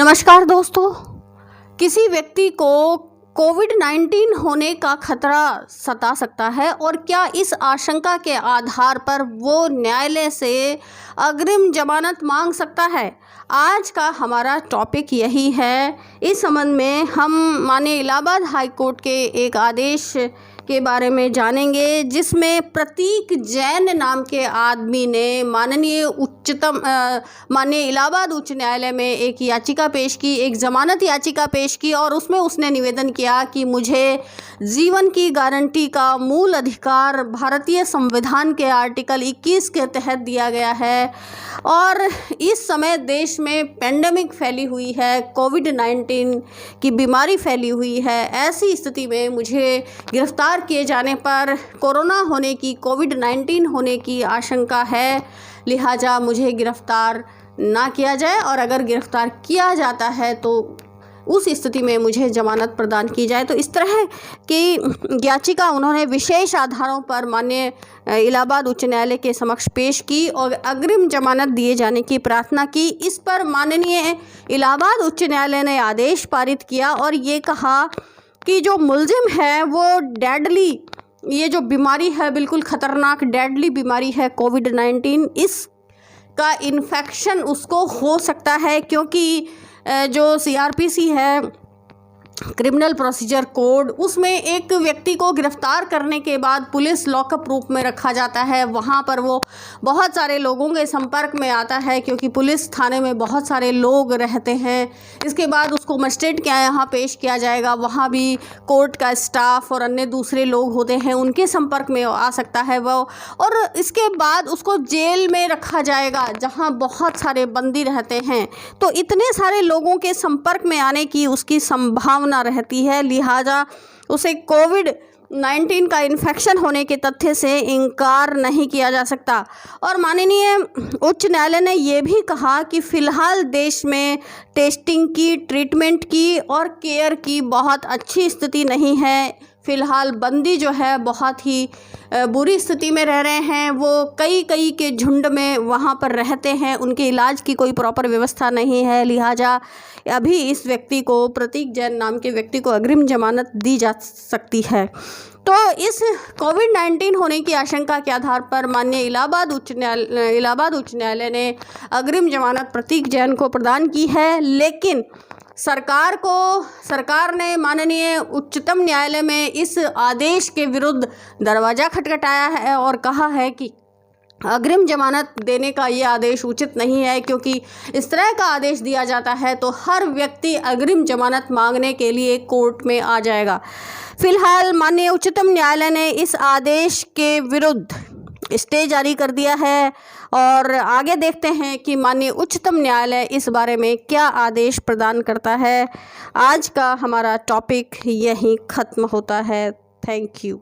नमस्कार दोस्तों। किसी व्यक्ति को कोविड-19 होने का खतरा सता सकता है और क्या इस आशंका के आधार पर वो न्यायालय से अग्रिम जमानत मांग सकता है? आज का हमारा टॉपिक यही है। इस संबंध में हम माननीय इलाहाबाद हाई कोर्ट के एक आदेश के बारे में जानेंगे, जिसमें प्रतीक जैन नाम के आदमी ने माननीय इलाहाबाद उच्च न्यायालय में एक याचिका पेश की, एक ज़मानत याचिका पेश की और उसमें उसने निवेदन किया कि मुझे जीवन की गारंटी का मूल अधिकार भारतीय संविधान के आर्टिकल 21 के तहत दिया गया है और इस समय देश में पेंडेमिक फैली हुई है, कोविड-19 की बीमारी फैली हुई है। ऐसी स्थिति में मुझे गिरफ्तार किए जाने पर कोरोना होने की, कोविड-19 होने की आशंका है, लिहाजा मुझे गिरफ्तार ना किया जाए और अगर गिरफ्तार किया जाता है तो उस स्थिति में मुझे जमानत प्रदान की जाए। तो इस तरह की याचिका उन्होंने विशेष आधारों पर माननीय इलाहाबाद उच्च न्यायालय के समक्ष पेश की और अग्रिम जमानत दिए जाने की प्रार्थना की। इस पर माननीय इलाहाबाद उच्च न्यायालय ने आदेश पारित किया और ये कहा कि जो मुलजिम है वो डेडली, ये जो बीमारी है बिल्कुल ख़तरनाक डेडली बीमारी है कोविड-19, इसका इन्फेक्शन उसको हो सकता है क्योंकि जो सीआरपीसी है, क्रिमिनल प्रोसीजर कोड, उसमें एक व्यक्ति को गिरफ्तार करने के बाद पुलिस लॉकअप रूप में रखा जाता है। वहाँ पर वो बहुत सारे लोगों के संपर्क में आता है क्योंकि पुलिस थाने में बहुत सारे लोग रहते हैं। इसके बाद उसको मजिस्ट्रेट के यहाँ पेश किया जाएगा, वहाँ भी कोर्ट का स्टाफ और अन्य दूसरे लोग होते हैं, उनके संपर्क में आ सकता है वो, और इसके बाद उसको जेल में रखा जाएगा जहाँ बहुत सारे बंदी रहते हैं। तो इतने सारे लोगों के संपर्क में आने की उसकी संभावना रहती है, लिहाजा उसे कोविड-19 का इन्फेक्शन होने के तथ्य से इनकार नहीं किया जा सकता। और माननीय उच्च न्यायालय ने ये भी कहा कि फ़िलहाल देश में टेस्टिंग की, ट्रीटमेंट की और केयर की बहुत अच्छी स्थिति नहीं है। फ़िलहाल बंदी जो है बहुत ही बुरी स्थिति में रह रहे हैं, वो कई के झुंड में वहाँ पर रहते हैं, उनके इलाज की कोई प्रॉपर व्यवस्था नहीं है, लिहाजा अभी इस व्यक्ति को, प्रतीक जैन नाम के व्यक्ति को अग्रिम जमानत दी जा सकती है। तो इस कोविड-19 होने की आशंका के आधार पर माननीय इलाहाबाद उच्च न्यायालय ने अग्रिम जमानत प्रतीक जैन को प्रदान की है, लेकिन सरकार ने माननीय उच्चतम न्यायालय में इस आदेश के विरुद्ध दरवाज़ा खटखटाया है और कहा है कि अग्रिम जमानत देने का ये आदेश उचित नहीं है, क्योंकि इस तरह का आदेश दिया जाता है तो हर व्यक्ति अग्रिम जमानत मांगने के लिए कोर्ट में आ जाएगा। फिलहाल माननीय उच्चतम न्यायालय ने इस आदेश के विरुद्ध स्टे जारी कर दिया है और आगे देखते हैं कि माननीय उच्चतम न्यायालय इस बारे में क्या आदेश प्रदान करता है। आज का हमारा टॉपिक यहीं ख़त्म होता है। Thank you.